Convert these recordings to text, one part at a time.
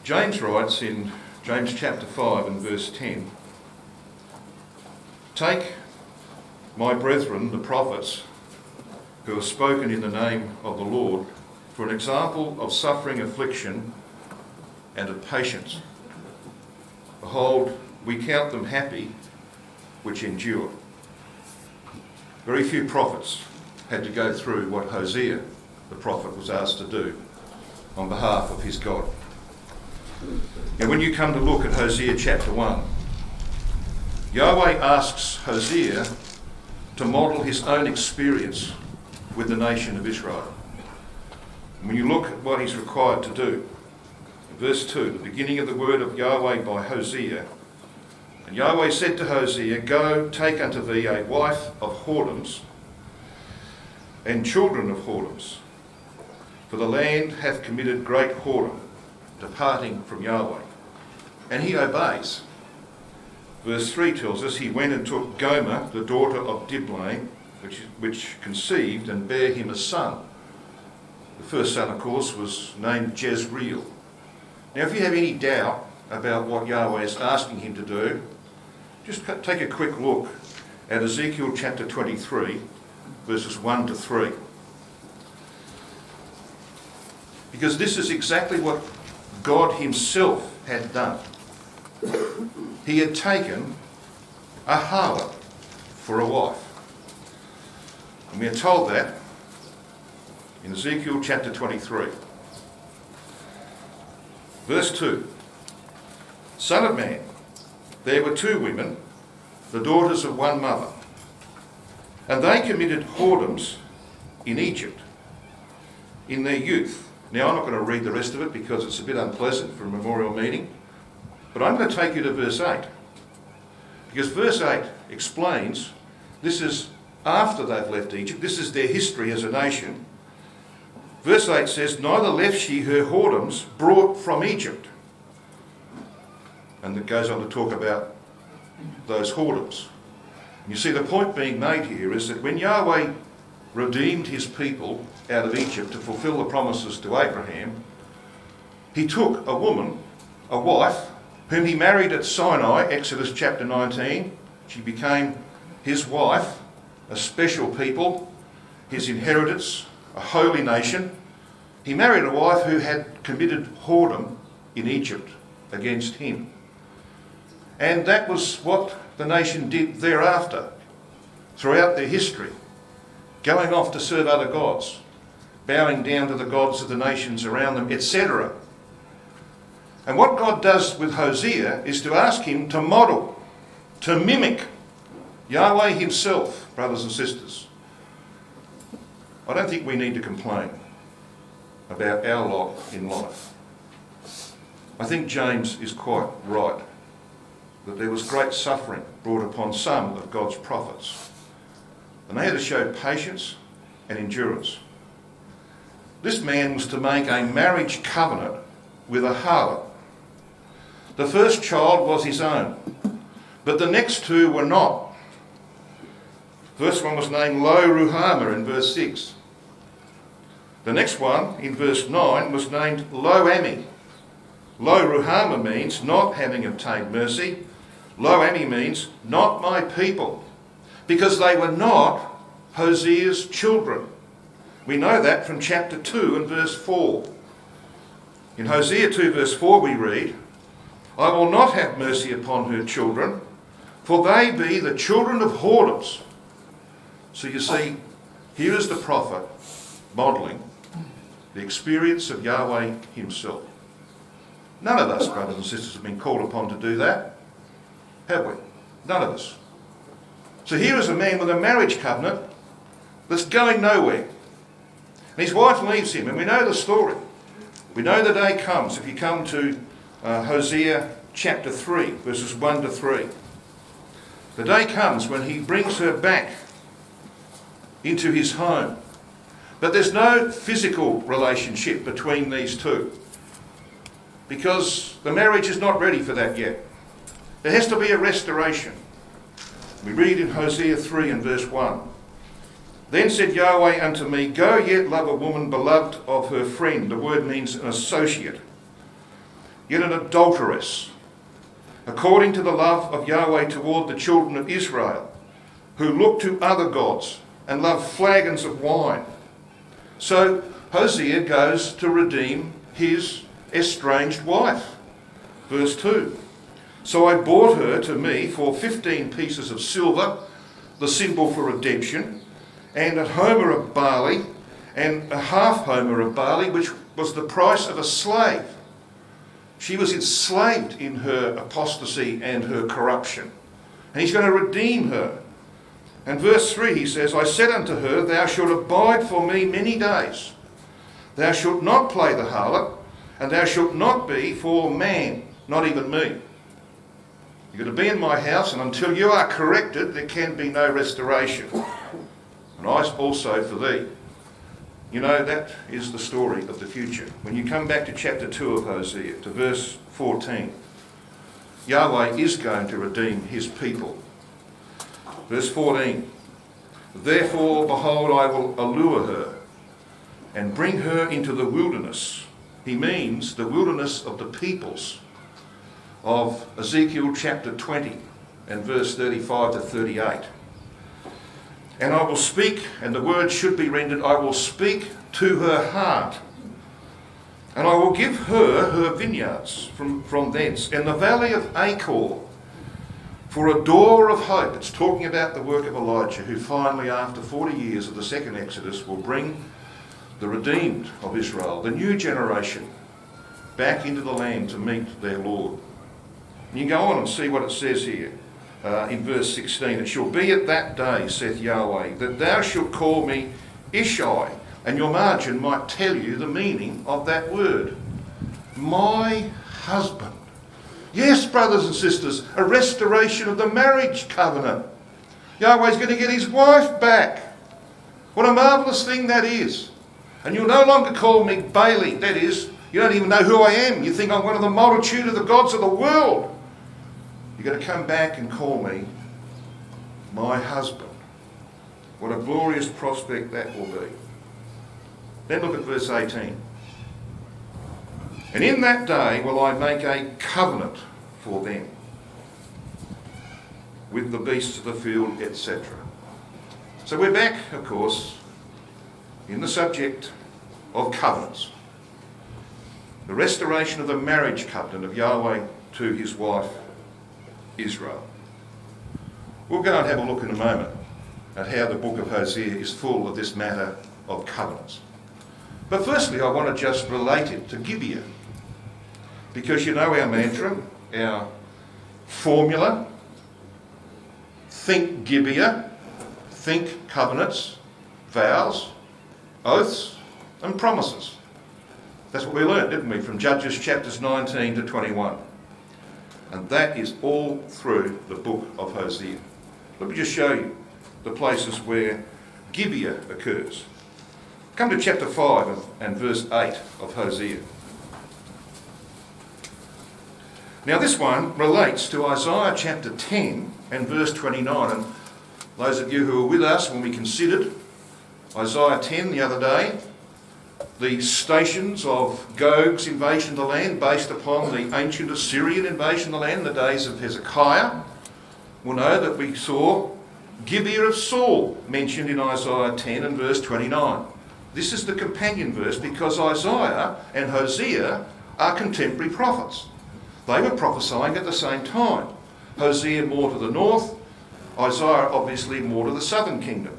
James writes in James chapter 5 and verse 10, "Take, my brethren, the prophets, who have spoken in the name of the Lord, for an example of suffering, affliction, and of patience. Behold, we count them happy which endure." Very few prophets had to go through what Hosea, the prophet, was asked to do on behalf of his God. And when you come to look at Hosea chapter 1, Yahweh asks Hosea to model his own experience with the nation of Israel. And when you look at what he's required to do, in verse 2, the beginning of the word of Yahweh by Hosea, "And Yahweh said to Hosea, Go, take unto thee a wife of whoredoms, and children of whoredoms, for the land hath committed great whoredom, departing from Yahweh." And he obeys. Verse 3 tells us, "He went and took Gomer, the daughter of Diblaim, which conceived and bare him a son." The first son, of course, was named Jezreel. Now, if you have any doubt about what Yahweh is asking him to do, just take a quick look at Ezekiel chapter 23, verses 1 to 3. Because this is exactly what God himself had done. He had taken a harlot for a wife. And we are told that in Ezekiel chapter 23. Verse 2. "Son of man, there were two women, the daughters of one mother, and they committed whoredoms in Egypt in their youth." Now, I'm not going to read the rest of it because it's a bit unpleasant for a memorial meeting, but I'm going to take you to verse 8. Because verse 8 explains this is after they've left Egypt. This is their history as a nation. Verse 8 says, "Neither left she her whoredoms brought from Egypt." And it goes on to talk about those whoredoms. You see, the point being made here is that when Yahweh redeemed his people out of Egypt to fulfill the promises to Abraham, he took a woman, a wife, whom he married at Sinai, Exodus chapter 19. She became his wife, a special people, his inheritance, a holy nation. He married a wife who had committed whoredom in Egypt against him. And that was what the nation did thereafter, throughout their history, going off to serve other gods, bowing down to the gods of the nations around them, etc. And what God does with Hosea is to ask him to model, to mimic Yahweh himself, brothers and sisters. I don't think we need to complain about our lot in life. I think James is quite right that there was great suffering brought upon some of God's prophets, and they had to show patience and endurance. This man was to make a marriage covenant with a harlot. The first child was his own, but the next two were not. First one was named Lo Ruhamah in verse 6. The next one, in verse 9, was named Lo Ami. Lo Ruhamah means not having obtained mercy. Lo Ami means not my people, because they were not Hosea's children. We know that from chapter 2 and verse 4. In Hosea 2 verse 4 we read, "I will not have mercy upon her children, for they be the children of whoredoms." So you see, here is the prophet modelling the experience of Yahweh himself. None of us, brothers and sisters, have been called upon to do that, have we? None of us. So here is a man with a marriage covenant that's going nowhere. And his wife leaves him, and we know the story. We know the day comes, if you come to Hosea chapter 3, verses 1 to 3. The day comes when he brings her back into his home. But there's no physical relationship between these two, because the marriage is not ready for that yet. There has to be a restoration. We read in Hosea 3 and verse 1. "Then said Yahweh unto me, Go yet love a woman beloved of her friend." The word means an associate. yet an adulteress, according to the love of Yahweh toward the children of Israel, who look to other gods and love flagons of wine. So Hosea goes to redeem his estranged wife. Verse 2. So I bought her to me for 15 pieces of silver, the symbol for redemption, and a homer of barley, and a half homer of barley, which was the price of a slave. She was enslaved in her apostasy and her corruption. And he's going to redeem her. And verse 3, he says, I said unto her, thou shalt abide for me many days. Thou shalt not play the harlot, and thou shalt not be for man, not even me. You're going to be in my house, and until you are corrected, there can be no restoration. And I also for thee. You know, that is the story of the future. When you come back to chapter 2 of Hosea, to verse 14, Yahweh is going to redeem his people. Verse 14, therefore, behold, I will allure her and bring her into the wilderness. He means the wilderness of the peoples of Ezekiel chapter 20 and verse 35 to 38. And I will speak, and the word should be rendered, I will speak to her heart, and I will give her her vineyards from thence, and the valley of Achor for a door of hope. It's talking about the work of Elijah, who finally, after 40 years of the second Exodus, will bring the redeemed of Israel, the new generation, back into the land to meet their Lord. And you go on and see what it says here. In verse 16, it shall be at that day, saith Yahweh, that thou shalt call me Ishai. And your margin might tell you the meaning of that word. My husband. Yes, brothers and sisters, a restoration of the marriage covenant. Yahweh's going to get his wife back. What a marvellous thing that is. And you'll no longer call me Bailey. That is, you don't even know who I am. You think I'm one of the multitude of the gods of the world. You're going to come back and call me my husband. What a glorious prospect that will be. Then look at verse 18. And in that day will I make a covenant for them with the beasts of the field, etc. So we're back, of course, in the subject of covenants. The restoration of the marriage covenant of Yahweh to his wife Israel. We'll go and have a look in a moment at how the book of Hosea is full of this matter of covenants. But firstly, I want to just relate it to Gibeah. Because you know our mantra, our formula, think Gibeah, think covenants, vows, oaths and promises. That's what we learned, didn't we, from Judges chapters 19 to 21. And that is all through the book of Hosea. Let me just show you the places where Gibeah occurs. Come to chapter 5 and verse 8 of Hosea. Now this one relates to Isaiah chapter 10 and verse 29. And those of you who were with us when we considered Isaiah 10 the other day, the stations of Gog's invasion of the land based upon the ancient Assyrian invasion of the land in the days of Hezekiah, will know that we saw Gibeah of Saul mentioned in Isaiah 10 and verse 29. This is the companion verse because Isaiah and Hosea are contemporary prophets. They were prophesying at the same time. Hosea more to the north, Isaiah obviously more to the southern kingdom.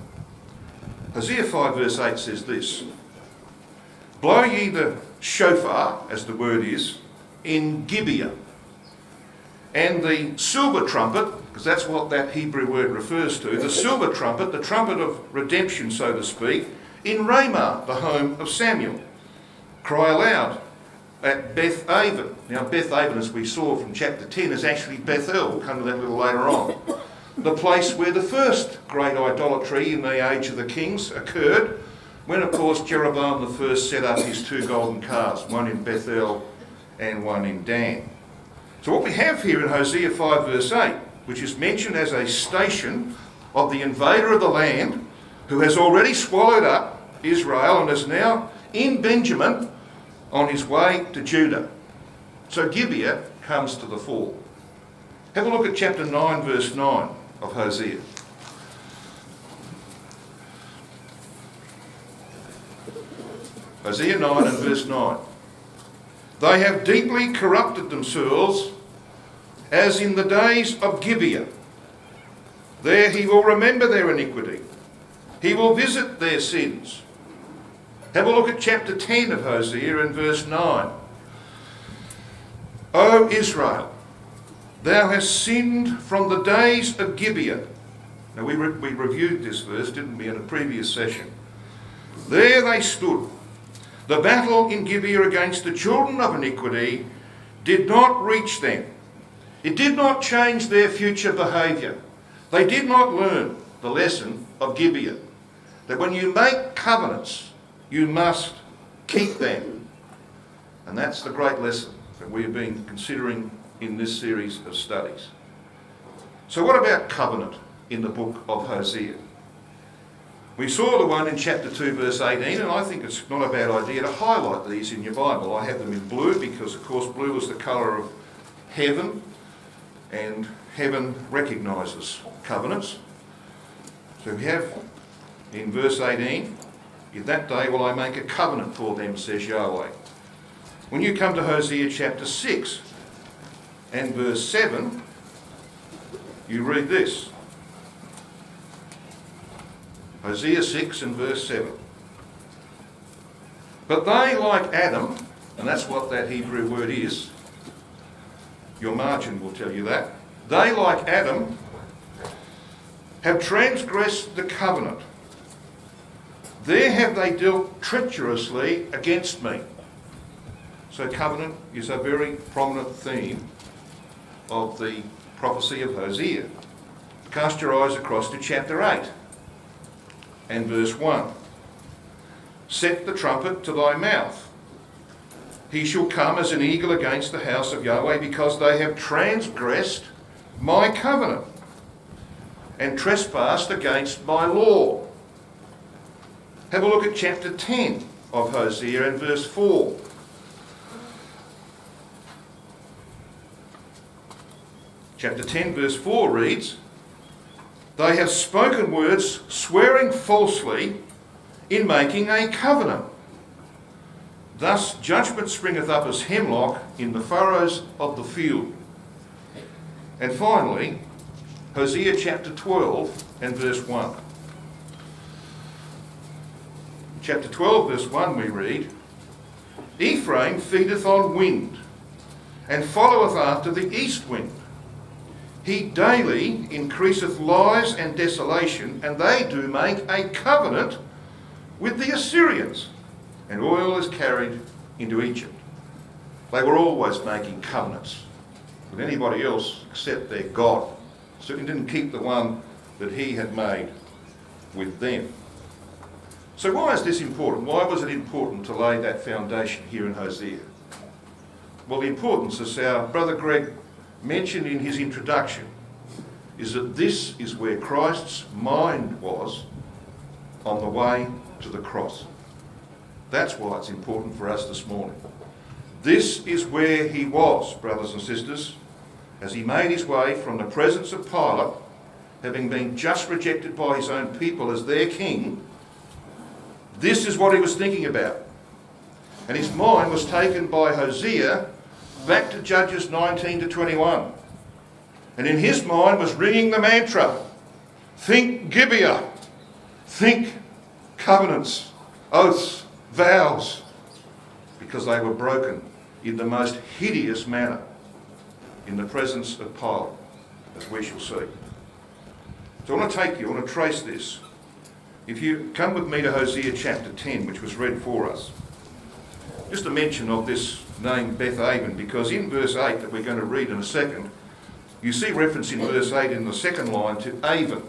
Hosea 5 verse 8 says this, blow ye the shofar, as the word is, in Gibeah, and the silver trumpet, because that's what that Hebrew word refers to, the silver trumpet, the trumpet of redemption, so to speak, in Ramah, the home of Samuel. Cry aloud at Beth Aven. Now Beth Aven, as we saw from chapter 10, is actually Bethel. We'll come to that a little later on. The place where the first great idolatry in the age of the kings occurred, when of course Jeroboam I set up his two golden calves, one in Bethel and one in Dan. So what we have here in Hosea 5 verse 8, which is mentioned as a station of the invader of the land, who has already swallowed up Israel and is now in Benjamin on his way to Judah. So Gibeah comes to the fore. Have a look at chapter 9, verse 9 of Hosea. Hosea 9 and verse 9. They have deeply corrupted themselves as in the days of Gibeah. There he will remember their iniquity. He will visit their sins. Have a look at chapter 10 of Hosea and verse 9. O Israel, thou hast sinned from the days of Gibeah. Now we reviewed this verse, didn't we, in a previous session. There they stood. The battle in Gibeah against the children of iniquity did not reach them. It did not change their future behaviour. They did not learn the lesson of Gibeah, that when you make covenants, you must keep them. And that's the great lesson that we have been considering in this series of studies. So what about covenant in the book of Hosea? We saw the one in chapter 2 verse 18, and I think it's not a bad idea to highlight these in your Bible. I have them in blue because of course blue is the colour of heaven, and heaven recognises covenants. So we have in verse 18, in that day will I make a covenant for them, says Yahweh. When you come to Hosea chapter 6 and verse 7, you read this. Hosea 6 and verse 7. But they, like Adam, and that's what that Hebrew word is, your margin will tell you that, they, like Adam, have transgressed the covenant. There have they dealt treacherously against me. So covenant is a very prominent theme of the prophecy of Hosea. Cast your eyes across to chapter 8 and verse 1. Set the trumpet to thy mouth. He shall come as an eagle against the house of Yahweh, because they have transgressed my covenant and trespassed against my law. Have a look at chapter 10 of Hosea and verse 4. Chapter 10 verse 4 reads, they have spoken words swearing falsely in making a covenant. Thus judgment springeth up as hemlock in the furrows of the field. And finally, Hosea chapter 12 and verse 1. Chapter 12 verse 1 we read, Ephraim feedeth on wind, and followeth after the east wind. He daily increaseth lies and desolation, and they do make a covenant with the Assyrians, and oil is carried into Egypt. They were always making covenants with anybody else except their God. Certainly didn't keep the one that he had made with them. So why is this important? Why was it important to lay that foundation here in Hosea? Well, the importance, as our brother Greg mentioned in his introduction, is that this is where Christ's mind was on the way to the cross. That's why it's important for us this morning. This is where he was, brothers and sisters, as he made his way from the presence of Pilate, having been just rejected by his own people as their king. This is what he was thinking about. And his mind was taken by Hosea back to Judges 19 to 21. And in his mind was ringing the mantra, think Gibeah, think covenants, oaths, vows, because they were broken in the most hideous manner in the presence of Pilate, as we shall see. So I want to trace this. If you come with me to Hosea chapter 10, which was read for us, just a mention of this name Beth-aven, because in verse 8 that we're going to read in a second, you see reference in verse 8 in the second line to Aven.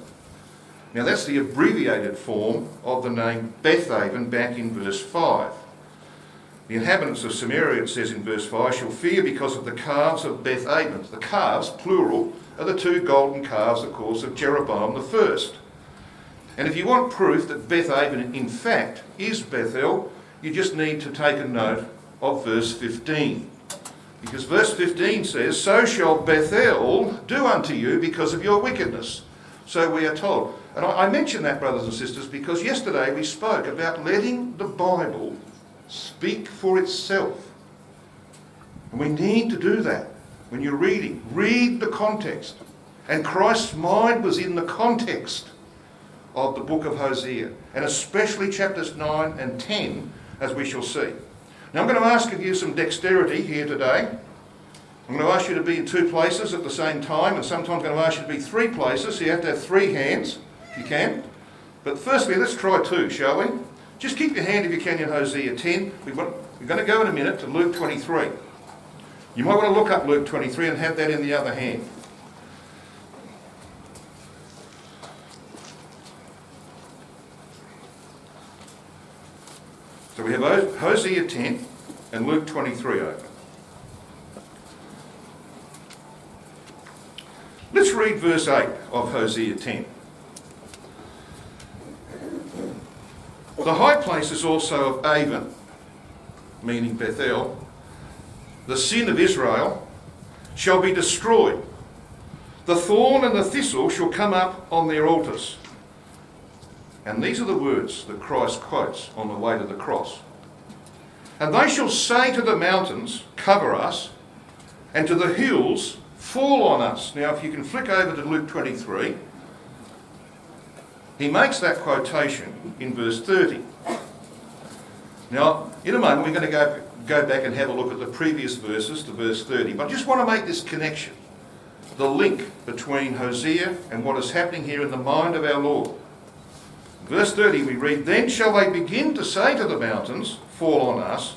Now that's the abbreviated form of the name Beth-aven back in verse 5. The inhabitants of Samaria, it says in verse 5, shall fear because of the calves of Beth-aven. The calves, plural, are the two golden calves, of course, of Jeroboam the first. And if you want proof that Beth-aven in fact is Bethel, you just need to take a note of verse 15. Because verse 15 says, so shall Bethel do unto you because of your wickedness. So we are told. And I mention that, brothers and sisters, because yesterday we spoke about letting the Bible speak for itself. And we need to do that. When you're reading, read the context. And Christ's mind was in the context of the book of Hosea, and especially chapters 9 and 10, as we shall see. Now I'm going to ask of you some dexterity here today. I'm going to ask you to be in two places at the same time, and sometimes I'm going to ask you to be three places, so you have to have three hands, if you can. But firstly, let's try two, shall we? Just keep your hand, if you can, in Hosea 10. We're going to go in a minute to Luke 23. You might want to look up Luke 23 and have that in the other hand. So we have Hosea 10 and Luke 23 open. Let's read verse 8 of Hosea 10. The high places also of Avon, meaning Bethel, the sin of Israel, shall be destroyed. The thorn and the thistle shall come up on their altars. And these are the words that Christ quotes on the way to the cross. And they shall say to the mountains, cover us, and to the hills, fall on us. Now, if you can flick over to Luke 23, he makes that quotation in verse 30. Now, in a moment, we're going to go back and have a look at the previous verses to verse 30. But I just want to make this connection, the link between Hosea and what is happening here in the mind of our Lord. Verse 30 we read, then shall they begin to say to the mountains, fall on us,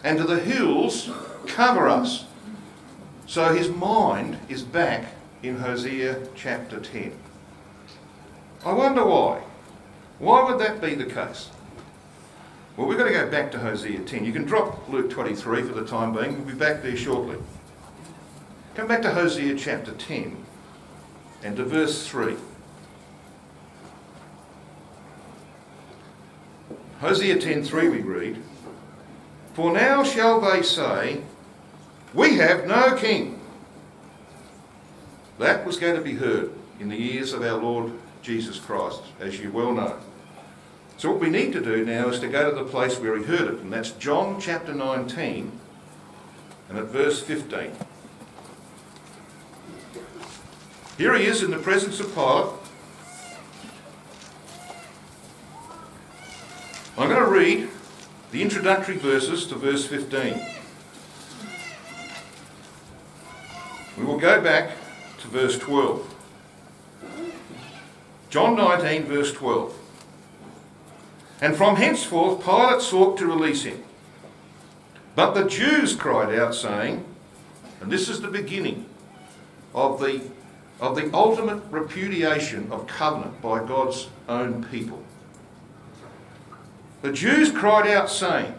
and to the hills, cover us. So his mind is back in Hosea chapter 10. I wonder why. Why would that be the case? Well, we've got to go back to Hosea 10. You can drop Luke 23 for the time being. We'll be back there shortly. Come back to Hosea chapter 10 and to verse 3. Hosea 10:3 we read, for now shall they say, we have no king. That was going to be heard in the ears of our Lord Jesus Christ, as you well know. So what we need to do now is to go to the place where he heard it, and that's John chapter 19 and at verse 15. Here he is in the presence of Pilate. I'm going to read the introductory verses to verse 15. We will go back to verse 12. John 19, verse 12. And from henceforth Pilate sought to release him. But the Jews cried out, saying, and this is the beginning of the ultimate repudiation of covenant by God's own people. The Jews cried out, saying,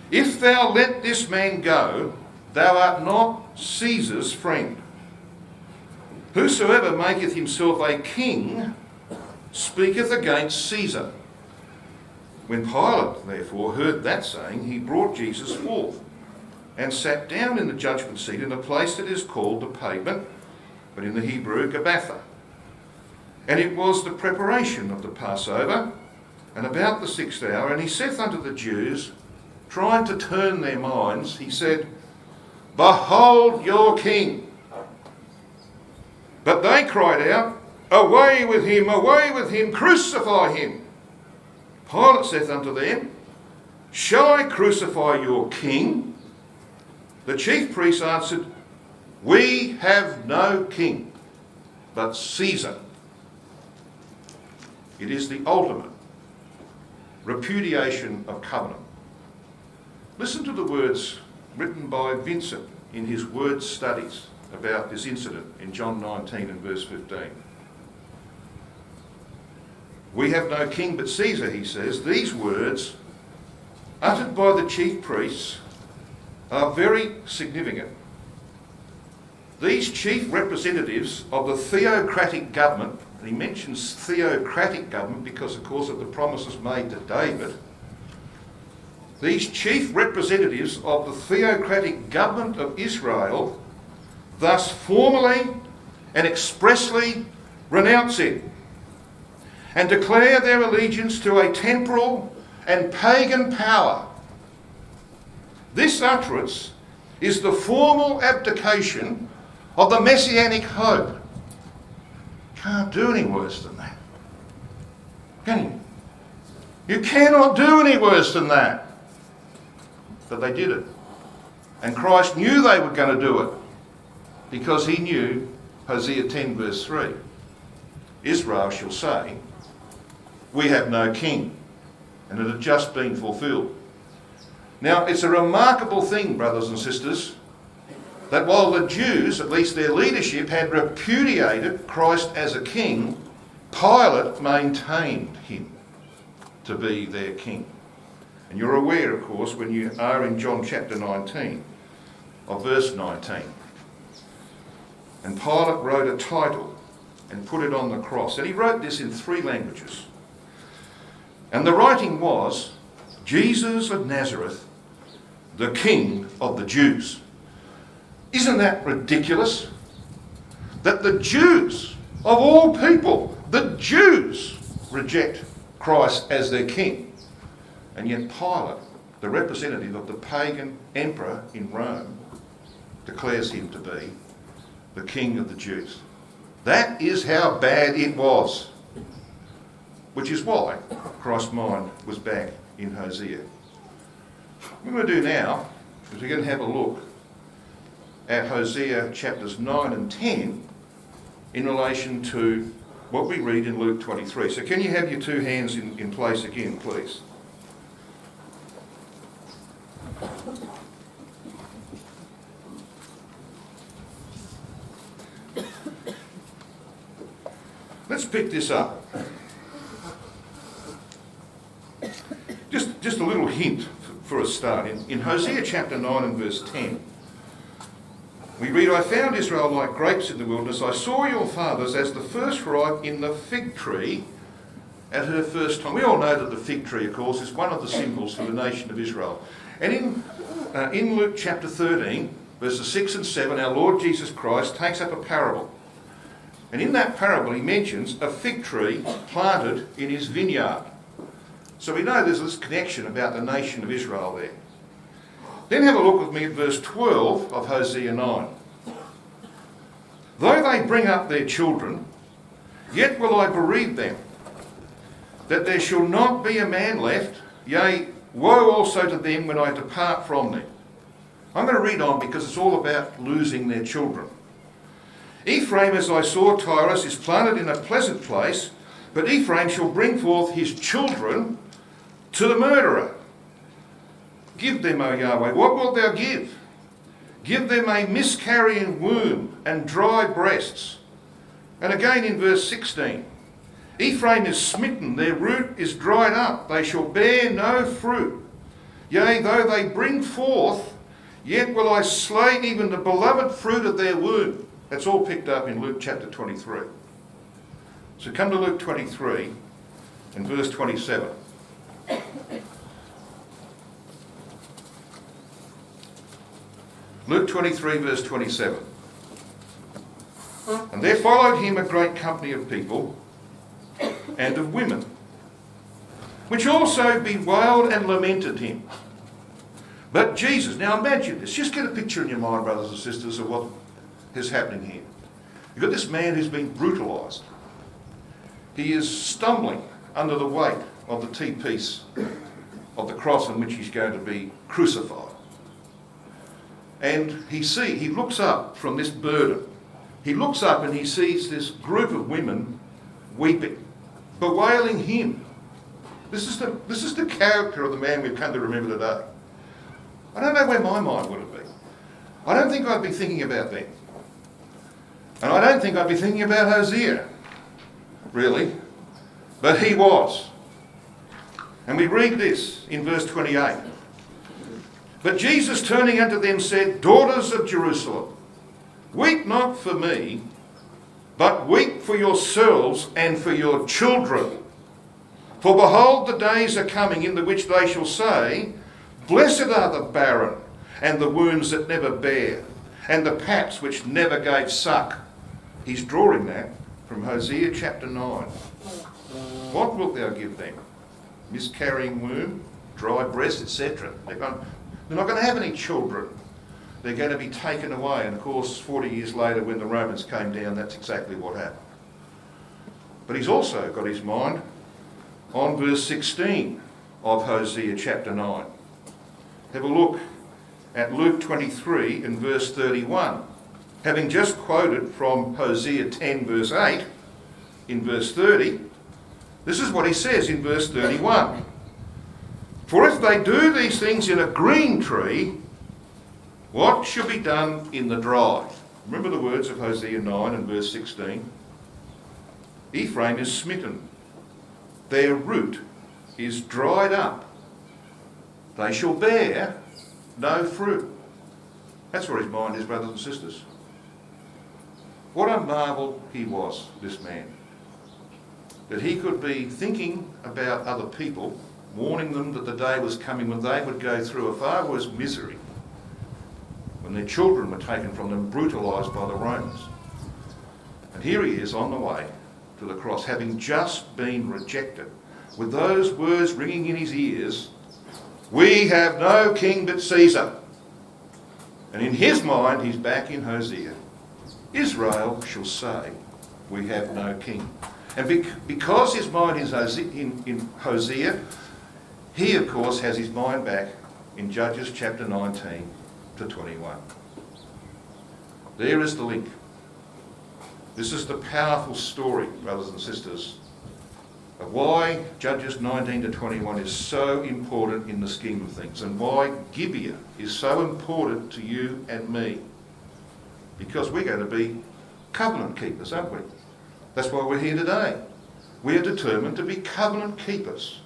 if thou let this man go, thou art not Caesar's friend. Whosoever maketh himself a king speaketh against Caesar. When Pilate, therefore, heard that saying, he brought Jesus forth, and sat down in the judgment seat in a place that is called the Pavement, but in the Hebrew, Gibeah. And it was the preparation of the Passover, and about the 6th hour, and he saith unto the Jews, trying to turn their minds, he said, behold your king. But they cried out, away with him, crucify him. Pilate saith unto them, shall I crucify your king? The chief priests answered, we have no king, but Caesar. It is the ultimate repudiation of covenant. Listen to the words written by Vincent in his word studies about this incident in John 19 and verse 15. We have no king but Caesar, he says. These words, uttered by the chief priests, are very significant. These chief representatives of the theocratic government, and he mentions theocratic government because, of course, of the promises made to David. these chief representatives of the theocratic government of Israel thus formally and expressly renounce it and declare their allegiance to a temporal and pagan power. This utterance is the formal abdication of the messianic hope. Can't do any worse than that, can you? You cannot do any worse than that. But they did it. And Christ knew they were going to do it because he knew Hosea 10 verse 3. Israel shall say, we have no king. And it had just been fulfilled. Now, it's a remarkable thing, brothers and sisters, that while the Jews, at least their leadership, had repudiated Christ as a king, Pilate maintained him to be their king. And you're aware, of course, when you are in John chapter 19, of verse 19. And Pilate wrote a title and put it on the cross. And he wrote this in 3 languages. And the writing was, Jesus of Nazareth, the King of the Jews. Isn't that ridiculous? That the Jews, of all people, the Jews reject Christ as their king. And yet Pilate, the representative of the pagan emperor in Rome, declares him to be the King of the Jews. That is how bad it was. Which is why Christ's mind was back in Hosea. What we're going to do now is we're going to have a look at Hosea chapters 9 and 10 in relation to what we read in Luke 23. So can you have your 2 hands in place again, please? Let's pick this up. Just a little hint for a start. In Hosea chapter 9 and verse 10, we read, I found Israel like grapes in the wilderness. I saw your fathers as the first ripe in the fig tree at her first time. We all know that the fig tree, of course, is one of the symbols for the nation of Israel. And in Luke chapter 13, verses 6 and 7, our Lord Jesus Christ takes up a parable. And in that parable he mentions a fig tree planted in his vineyard. So we know there's this connection about the nation of Israel there. Then have a look with me at verse 12 of Hosea 9. Though they bring up their children, yet will I bereave them, that there shall not be a man left, yea, woe also to them when I depart from them. I'm going to read on because it's all about losing their children. Ephraim, as I saw Tyrus, is planted in a pleasant place, but Ephraim shall bring forth his children to the murderer. Give them, O Yahweh, what wilt thou give? Give them a miscarrying womb and dry breasts. And again in verse 16, Ephraim is smitten, their root is dried up, they shall bear no fruit. Yea, though they bring forth, yet will I slay even the beloved fruit of their womb. That's all picked up in Luke chapter 23. So come to Luke 23 and verse 27. Luke 23 verse 27. And there followed him a great company of people and of women, which also bewailed and lamented him. But Jesus, now imagine this, just get a picture in your mind, brothers and sisters, of what is happening here. You've got this man who's been brutalised. He is stumbling under the weight of the T-piece of the cross on which he's going to be crucified. And he looks up from this burden. He looks up and he sees this group of women weeping, bewailing him. This is the character of the man we've come to remember today. I don't know where my mind would have been. I don't think I'd be thinking about them. And I don't think I'd be thinking about Hosea, really. But he was. And we read this in verse 28. But Jesus turning unto them said, Daughters of Jerusalem, weep not for me, but weep for yourselves and for your children. For behold, the days are coming in the which they shall say, Blessed are the barren, and the wombs that never bear, and the paps which never gave suck. He's drawing that from Hosea chapter 9. What wilt thou give them? Miscarrying womb, dry breast, etc. They're not going to have any children. They're going to be taken away. And of course, 40 years later, when the Romans came down, that's exactly what happened. But he's also got his mind on verse 16 of Hosea chapter 9. Have a look at Luke 23 and verse 31. Having just quoted from Hosea 10 verse 8, in verse 30, this is what he says in verse 31. For if they do these things in a green tree, what shall be done in the dry? Remember the words of Hosea 9 and verse 16. Ephraim is smitten. Their root is dried up. They shall bear no fruit. That's where his mind is, brothers and sisters. What a marvel he was, this man. That he could be thinking about other people, warning them that the day was coming when they would go through a far worse misery, when their children were taken from them, brutalised by the Romans. And here he is on the way to the cross, having just been rejected, with those words ringing in his ears, "We have no king but Caesar." And in his mind, he's back in Hosea. Israel shall say, "We have no king." And because his mind is in Hosea, he, of course, has his mind back in Judges chapter 19 to 21. There is the link. This is the powerful story, brothers and sisters, of why Judges 19 to 21 is so important in the scheme of things, and why Gibeah is so important to you and me. Because we're going to be covenant keepers, aren't we? That's why we're here today. We are determined to be covenant keepers.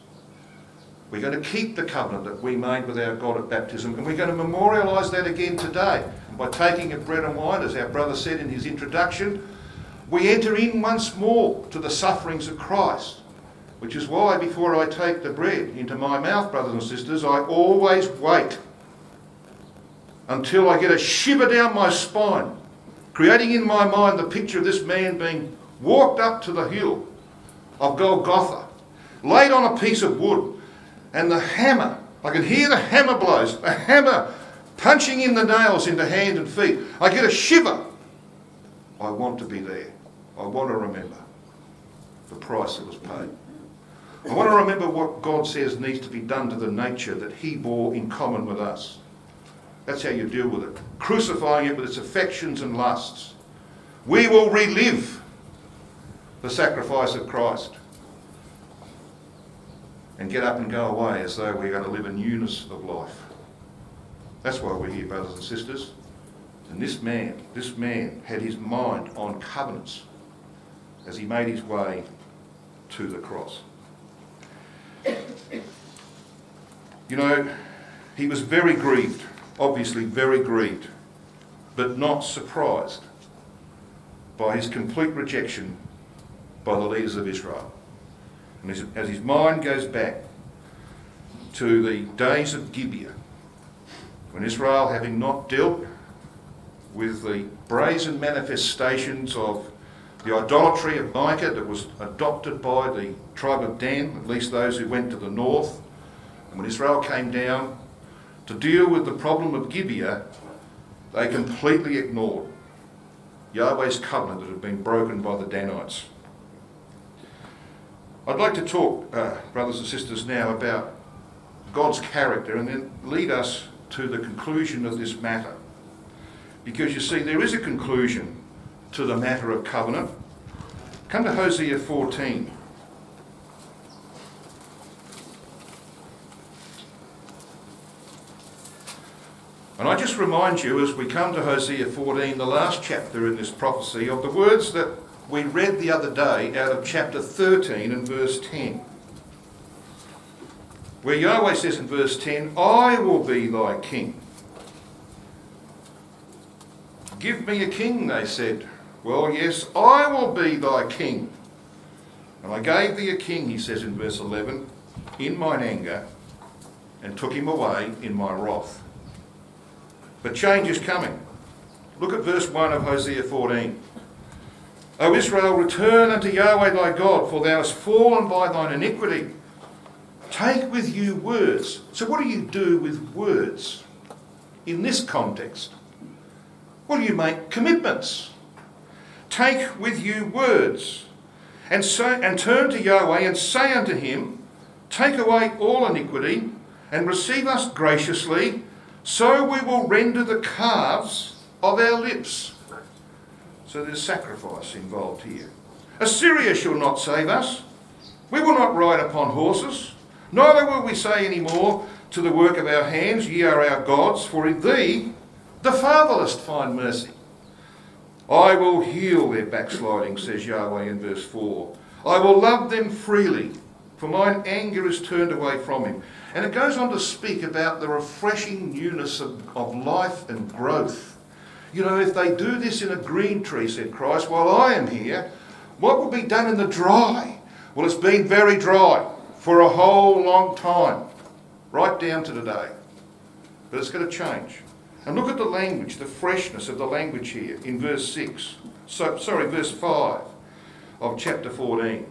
We're going to keep the covenant that we made with our God at baptism, and we're going to memorialise that again today. By taking of bread and wine, as our brother said in his introduction, we enter in once more to the sufferings of Christ, which is why before I take the bread into my mouth, brothers and sisters, I always wait until I get a shiver down my spine, creating in my mind the picture of this man being walked up to the hill of Golgotha, laid on a piece of wood, and the hammer, I can hear the hammer blows, a hammer punching in the nails into hand and feet. I get a shiver. I want to be there. I want to remember the price that was paid. I want to remember what God says needs to be done to the nature that he bore in common with us. That's how you deal with it. Crucifying it with its affections and lusts. We will relive the sacrifice of Christ and get up and go away as though we're going to live a newness of life. That's why we're here, brothers and sisters. And this man had his mind on covenants as he made his way to the cross. You know, he was very grieved, obviously very grieved, but not surprised by his complete rejection by the leaders of Israel. And as his mind goes back to the days of Gibeah, when Israel, having not dealt with the brazen manifestations of the idolatry of Micah that was adopted by the tribe of Dan, at least those who went to the north, and when Israel came down to deal with the problem of Gibeah, they completely ignored Yahweh's covenant that had been broken by the Danites. I'd like to talk, brothers and sisters, now about God's character and then lead us to the conclusion of this matter. Because you see, there is a conclusion to the matter of covenant. Come to Hosea 14. And I just remind you, as we come to Hosea 14, the last chapter in this prophecy, of the words that we read the other day out of chapter 13 and verse 10. Where Yahweh says in verse 10, "I will be thy king." "Give me a king," they said. "Well, yes, I will be thy king. And I gave thee a king," he says in verse 11, "in mine anger, and took him away in my wrath. But change is coming. Look at verse 1 of Hosea 14. O Israel, return unto Yahweh thy God, for thou hast fallen by thine iniquity. Take with you words. So what do you do with words in this context? Well, you make commitments. Take with you words, and turn to Yahweh and say unto him, take away all iniquity, and receive us graciously, so we will render the calves of our lips. So there's sacrifice involved here. Assyria shall not save us. We will not ride upon horses, neither will we say any more to the work of our hands, ye are our gods, for in thee the fatherless find mercy. I will heal their backsliding, says Yahweh in verse 4. I will love them freely, for mine anger is turned away from him. And it goes on to speak about the refreshing newness of life and growth. You know, if they do this in a green tree, said Christ, while I am here, what will be done in the dry? Well, it's been very dry for a whole long time, right down to today. But it's going to change. And look at the language, the freshness of the language here in verse 5 of chapter 14.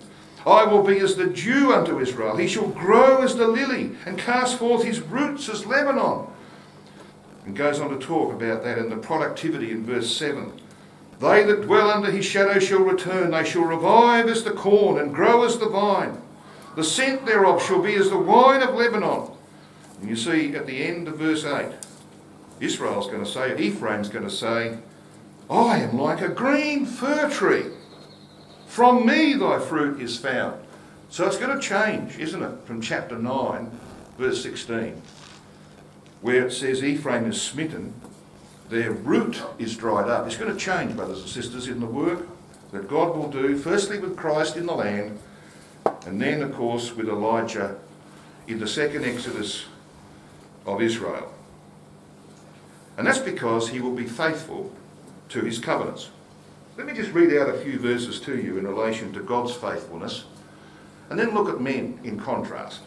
I will be as the dew unto Israel. He shall grow as the lily and cast forth his roots as Lebanon. And goes on to talk about that in the productivity in verse 7. They that dwell under his shadow shall return. They shall revive as the corn and grow as the vine. The scent thereof shall be as the wine of Lebanon. And you see at the end of verse 8, Ephraim's going to say, I am like a green fir tree. From me thy fruit is found. So it's going to change, isn't it? From chapter 9, verse 16, where it says Ephraim is smitten, their root is dried up. It's going to change, brothers and sisters, in the work that God will do, firstly with Christ in the land, and then, of course, with Elijah in the second exodus of Israel. And that's because he will be faithful to his covenants. Let me just read out a few verses to you in relation to God's faithfulness, and then look at men in contrast.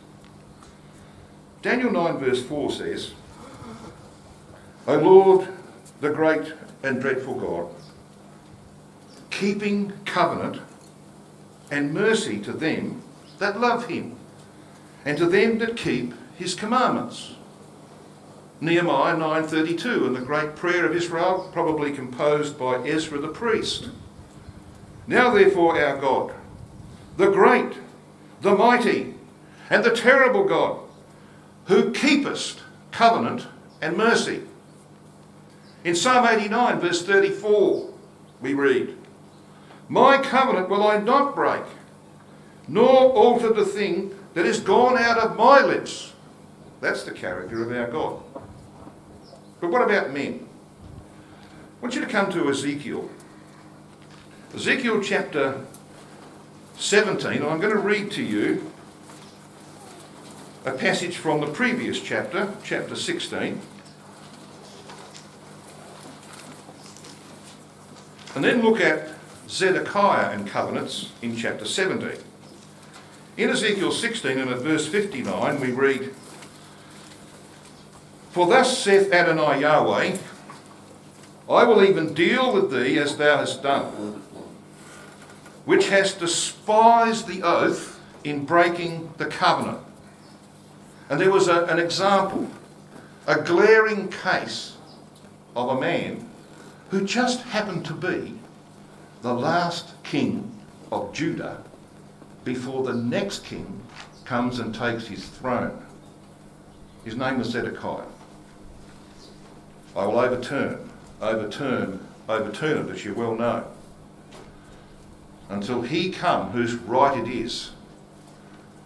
Daniel 9 verse 4 says, O Lord, the great and dreadful God, keeping covenant and mercy to them that love him, and to them that keep his commandments. Nehemiah 9:32, and the great prayer of Israel, probably composed by Ezra the priest. Now therefore our God, the great, the mighty, and the terrible God, who keepest covenant and mercy. In Psalm 89 verse 34 we read, My covenant will I not break, nor alter the thing that is gone out of my lips. That's the character of our God. But what about men? I want you to come to Ezekiel. Ezekiel chapter 17. I'm going to read to you a passage from the previous chapter, chapter 16. And then look at Zedekiah and covenants in chapter 17. In Ezekiel 16 and at verse 59 we read, For thus saith Adonai Yahweh, I will even deal with thee as thou hast done, which hast despised the oath in breaking the covenant. And there was an example, a glaring case of a man who just happened to be the last king of Judah before the next king comes and takes his throne. His name was Zedekiah. I will overturn it, as you well know, until he come whose right it is,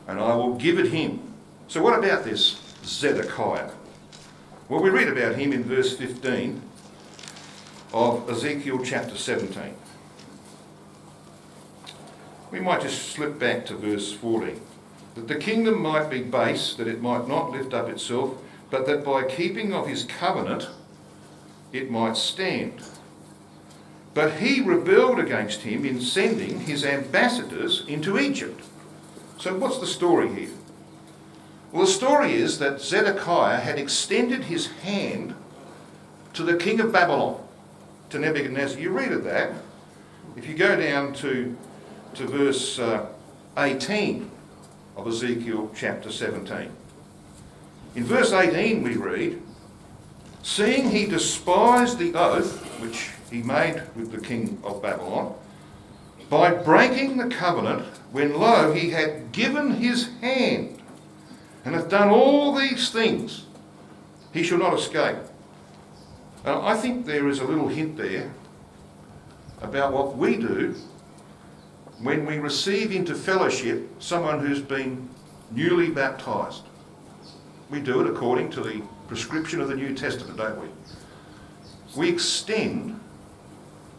and I will give it him. So what about this Zedekiah? Well, we read about him in verse 15 of Ezekiel chapter 17. We might just slip back to verse 14. That the kingdom might be base, that it might not lift up itself, but that by keeping of his covenant it might stand. But he rebelled against him in sending his ambassadors into Egypt. So what's the story here? Well, the story is that Zedekiah had extended his hand to the king of Babylon, to Nebuchadnezzar. You read of that. If you go down to verse 18 of Ezekiel chapter 17. In verse 18 we read, "Seeing he despised the oath which he made with the king of Babylon, by breaking the covenant, when lo, he had given his hand, and hath done all these things, he shall not escape." I think there is a little hint there about what we do when we receive into fellowship someone who's been newly baptised. We do it according to the prescription of the New Testament, don't we? We extend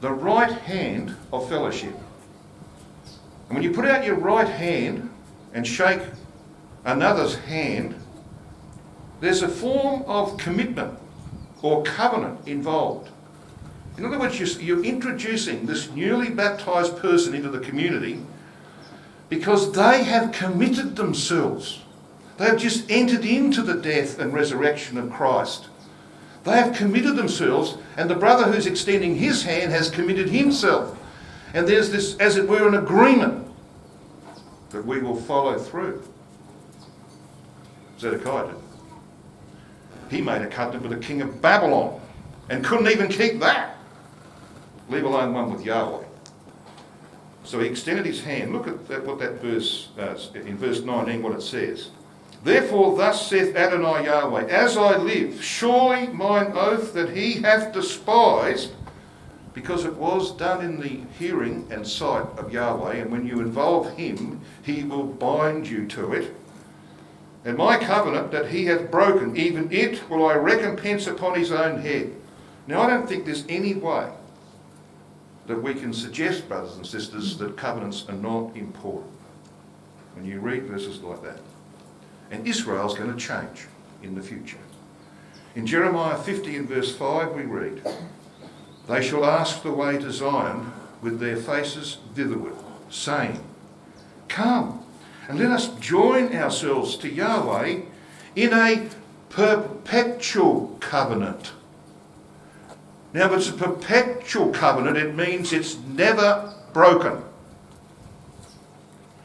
the right hand of fellowship. And when you put out your right hand and shake another's hand, there's a form of commitment or covenant involved. In other words, you're introducing this newly baptised person into the community because they have committed themselves. They have just entered into the death and resurrection of Christ. They have committed themselves, and the brother who's extending his hand has committed himself. And there's this, as it were, an agreement that we will follow through. Zedekiah did. He made a covenant with the king of Babylon and couldn't even keep that, leave alone one with Yahweh. So he extended his hand. Look at what that verse, in verse 19, what it says. "Therefore thus saith Adonai Yahweh, as I live, surely mine oath that he hath despised," because it was done in the hearing and sight of Yahweh, and when you involve him, he will bind you to it. "And my covenant that he hath broken, even it will I recompense upon his own head." Now, I don't think there's any way that we can suggest, brothers and sisters, that covenants are not important when you read verses like that. And Israel's going to change in the future. In Jeremiah 50 and verse 5 we read, "They shall ask the way to Zion with their faces thitherward, saying, Come, and let us join ourselves to Yahweh in a perpetual covenant." Now, if it's a perpetual covenant, it means it's never broken.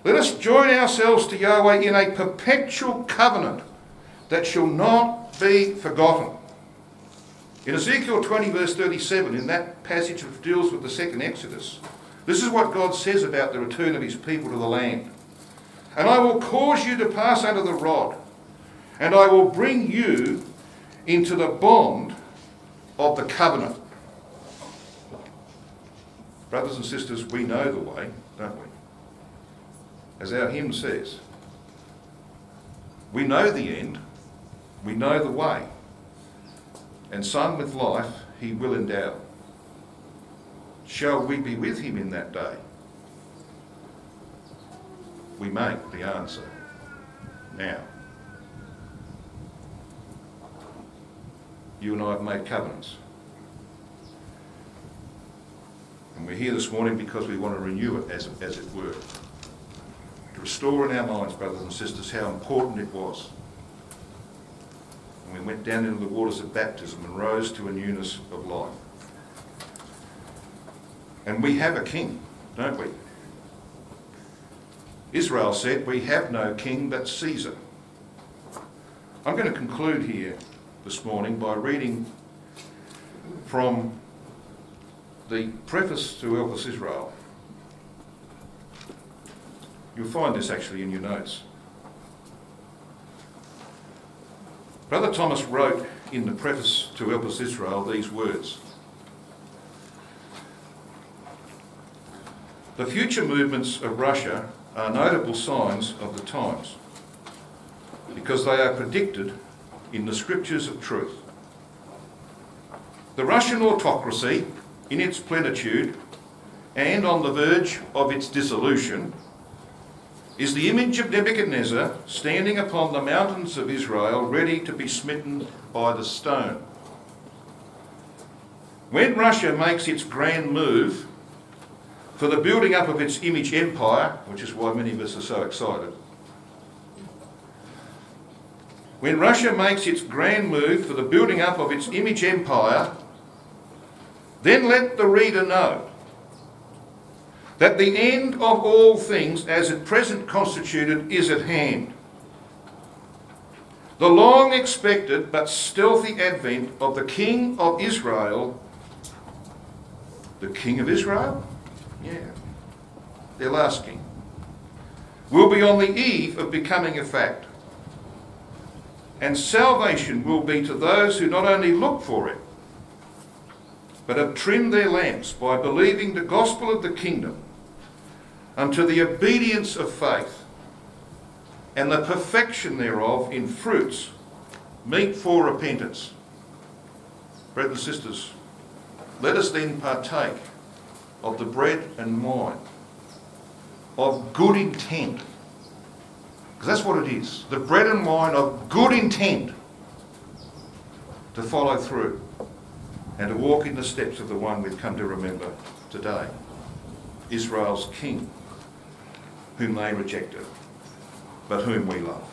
"Let us join ourselves to Yahweh in a perpetual covenant that shall not be forgotten." In Ezekiel 20 verse 37, in that passage which deals with the second Exodus, this is what God says about the return of his people to the land. "And I will cause you to pass under the rod, and I will bring you into the bond of the covenant." Brothers and sisters, we know the way, don't we? As our hymn says, we know the end, we know the way, and some with life he will endow. Shall we be with him in that day? We make the answer now. You and I have made covenants. And we're here this morning because we want to renew it, as it were. To restore in our minds, brothers and sisters, how important it was. And we went down into the waters of baptism and rose to a newness of life. And we have a king, don't we? Israel said, "We have no king but Caesar." I'm going to conclude here this morning by reading from the preface to Elpis Israel. You'll find this actually in your notes. Brother Thomas wrote in the preface to Elpis Israel these words: "The future movements of Russia are notable signs of the times, because they are predicted in the scriptures of truth. The Russian autocracy, in its plenitude and on the verge of its dissolution, is the image of Nebuchadnezzar standing upon the mountains of Israel, ready to be smitten by the stone. When Russia makes its grand move for the building up of its image empire," which is why many of us are so excited, when Russia makes its grand move for the building up of its image empire, then let the reader know that the end of all things as at present constituted is at hand. The long expected but stealthy advent of the King of Israel. The King of Israel? Yeah. Their last king. Will be on the eve of becoming a fact. And salvation will be to those who not only look for it, but have trimmed their lamps by believing the gospel of the kingdom unto the obedience of faith and the perfection thereof in fruits meet for repentance. Brothers and sisters, let us then partake of the bread and wine of good intent, because that's what it is, the bread and wine of good intent to follow through and to walk in the steps of the one we've come to remember today, Israel's king, whom they rejected, but whom we love.